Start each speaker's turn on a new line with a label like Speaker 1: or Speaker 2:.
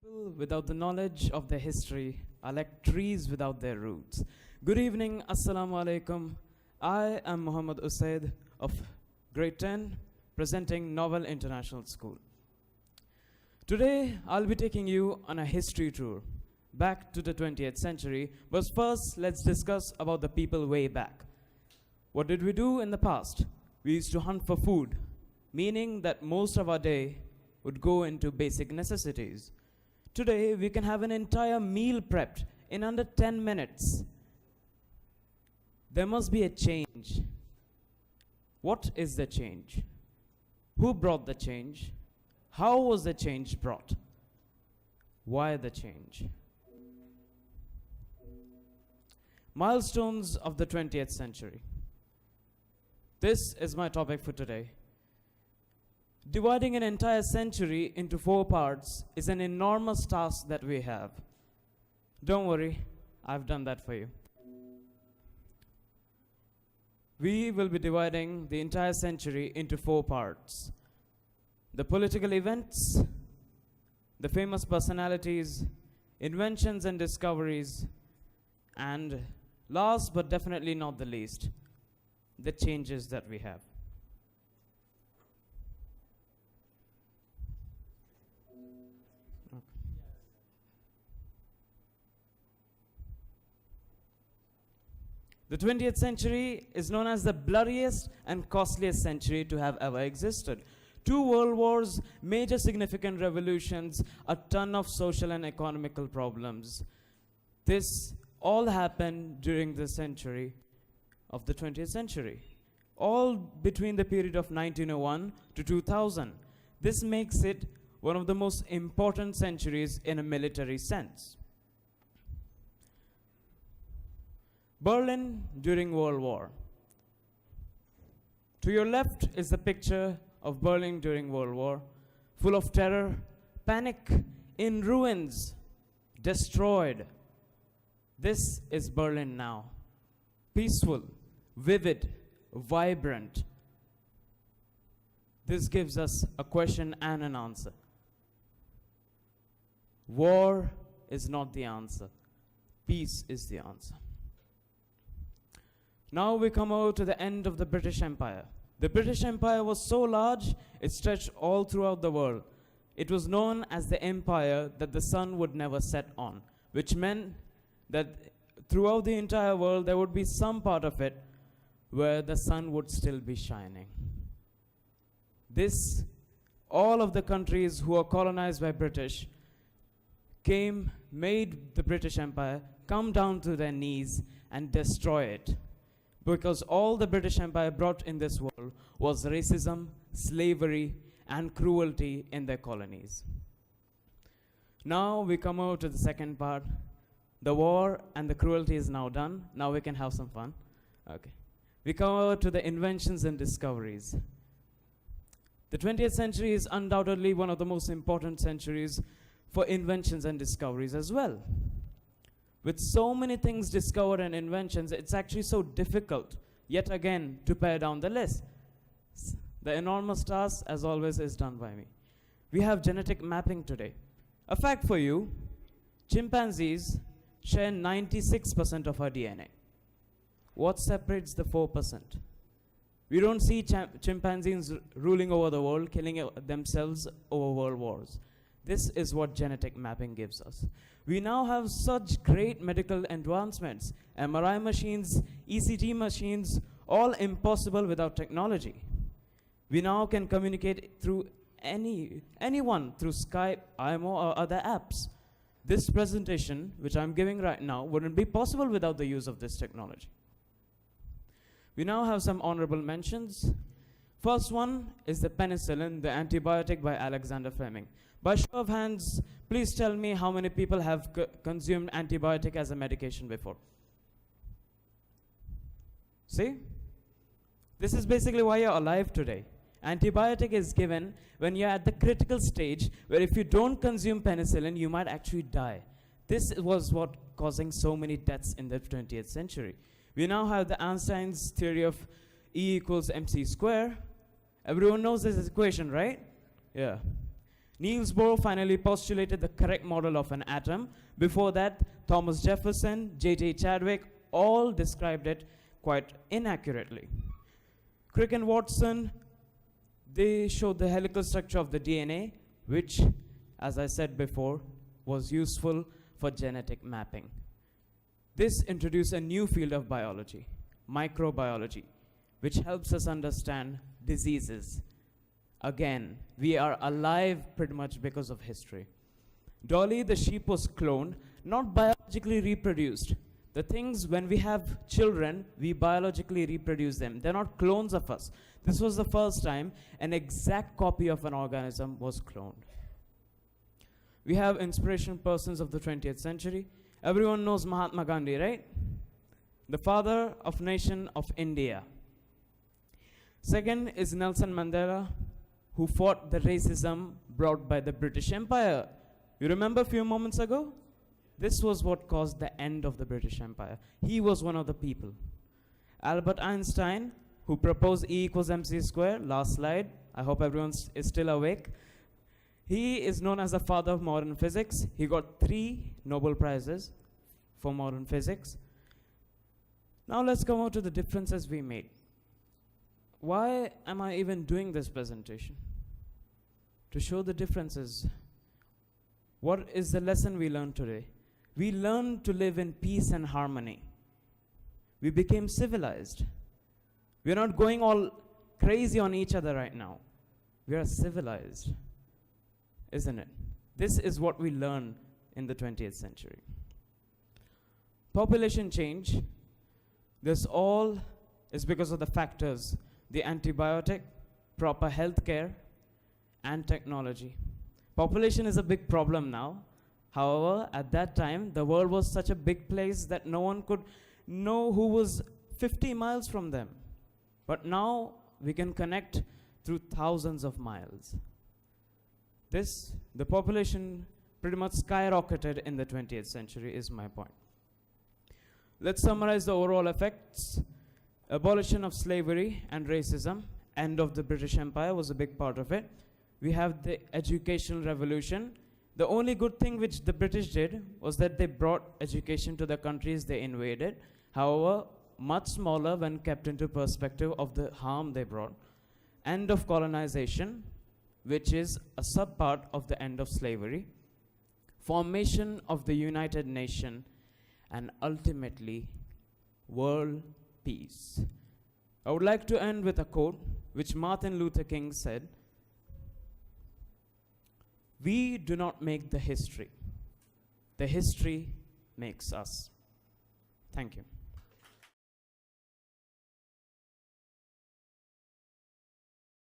Speaker 1: People without the knowledge of their history are like trees without their roots. Good evening, Assalamu alaikum. I am Mohammed Usaid of Grade 10, presenting Novel International School. Today, I'll be taking you on a history tour back to the 20th century, but first, let's discuss about the people way back. What did we do in the past? We used to hunt for food, meaning that most of our day would go into basic necessities. Today, we can have an entire meal prepped in under 10 minutes. There must be a change. What is the change? Who brought the change? How was the change brought? Why the change? Milestones of the 20th century. This is my topic for today. Dividing an entire century into 4 parts is an enormous task that we have. Don't worry, I've done that for you. We will be dividing the entire century into 4 parts. The political events, the famous personalities, inventions and discoveries, and last but definitely not the least, the changes that we have. The 20th century is known as the bloodiest and costliest century to have ever existed. 2 world wars, major significant revolutions, a ton of social and economical problems. This all happened during the century of the 20th century, all between the period of 1901 to 2000. This makes it one of the most important centuries in a military sense. Berlin during World War. To your left is the picture of Berlin during World War, full of terror, panic, in ruins, destroyed. This is Berlin now. Peaceful, vivid, vibrant. This gives us a question and an answer. War is not the answer. Peace is the answer. Now we come over to the end of the British Empire. The British Empire was so large, it stretched all throughout the world. It was known as the empire that the sun would never set on, which meant that throughout the entire world, there would be some part of it where the sun would still be shining. This, all of the countries who were colonized by British made the British Empire come down to their knees and destroy it. Because all the British Empire brought in this world was racism, slavery, and cruelty in their colonies. Now we come over to the second part. The war and the cruelty is now done. Now we can have some fun. Okay. We come over to the inventions and discoveries. The 20th century is undoubtedly one of the most important centuries for inventions and discoveries as well. With so many things discovered and inventions, it's actually so difficult, yet again, to pare down the list. The enormous task, as always, is done by me. We have genetic mapping today. A fact for you, chimpanzees share 96% of our DNA. What separates the 4%? We don't see chimpanzees ruling over the world, killing themselves over world wars. This is what genetic mapping gives us. We now have such great medical advancements, MRI machines, ECG machines, all impossible without technology. We now can communicate through anyone through Skype, IMO, or other apps. This presentation, which I'm giving right now, wouldn't be possible without the use of this technology. We now have some honorable mentions. First one is the penicillin, the antibiotic by Alexander Fleming. By show of hands, please tell me how many people have consumed antibiotic as a medication before. See? This is basically why you're alive today. Antibiotic is given when you're at the critical stage where if you don't consume penicillin, you might actually die. This was what causing so many deaths in the 20th century. We now have the Einstein's theory of E equals mc square. Everyone knows this equation, right? Yeah. Niels Bohr finally postulated the correct model of an atom. Before that, Thomas Jefferson, J.J. Chadwick all described it quite inaccurately. Crick and Watson, they showed the helical structure of the DNA, which, as I said before, was useful for genetic mapping. This introduced a new field of biology, microbiology, which helps us understand diseases. Again, we are alive pretty much because of history. Dolly the sheep was cloned, not biologically reproduced. The things, when we have children, we biologically reproduce them. They're not clones of us. This was the first time an exact copy of an organism was cloned. We have inspirational persons of the 20th century. Everyone knows Mahatma Gandhi, right? The father of nation of India. Second is Nelson Mandela, who fought the racism brought by the British Empire. You remember a few moments ago? This was what caused the end of the British Empire. He was one of the people. Albert Einstein, who proposed E equals mc square, last slide. I hope everyone is still awake. He is known as the father of modern physics. He got 3 Nobel Prizes for modern physics. Now let's come on to the differences we made. Why am I even doing this presentation? To show the differences. What is the lesson we learned today? We learned to live in peace and harmony. We became civilized. We are not going all crazy on each other right now. We are civilized, isn't it? This is what we learned in the 20th century. Population change. This all is because of the factors: the antibiotic, proper health care, and technology. Population is a big problem now. However, at that time, the world was such a big place that no one could know who was 50 miles from them. But now we can connect through thousands of miles. The population pretty much skyrocketed in the 20th century is my point. Let's summarize the overall effects. Abolition of slavery and racism, end of the British Empire was a big part of it. We have the educational revolution. The only good thing which the British did was that they brought education to the countries they invaded. However, much smaller when kept into perspective of the harm they brought. End of colonization, which is a subpart of the end of slavery. Formation of the United Nations, and ultimately, world peace. I would like to end with a quote which Martin Luther King said: "We do not make the history makes us." Thank you.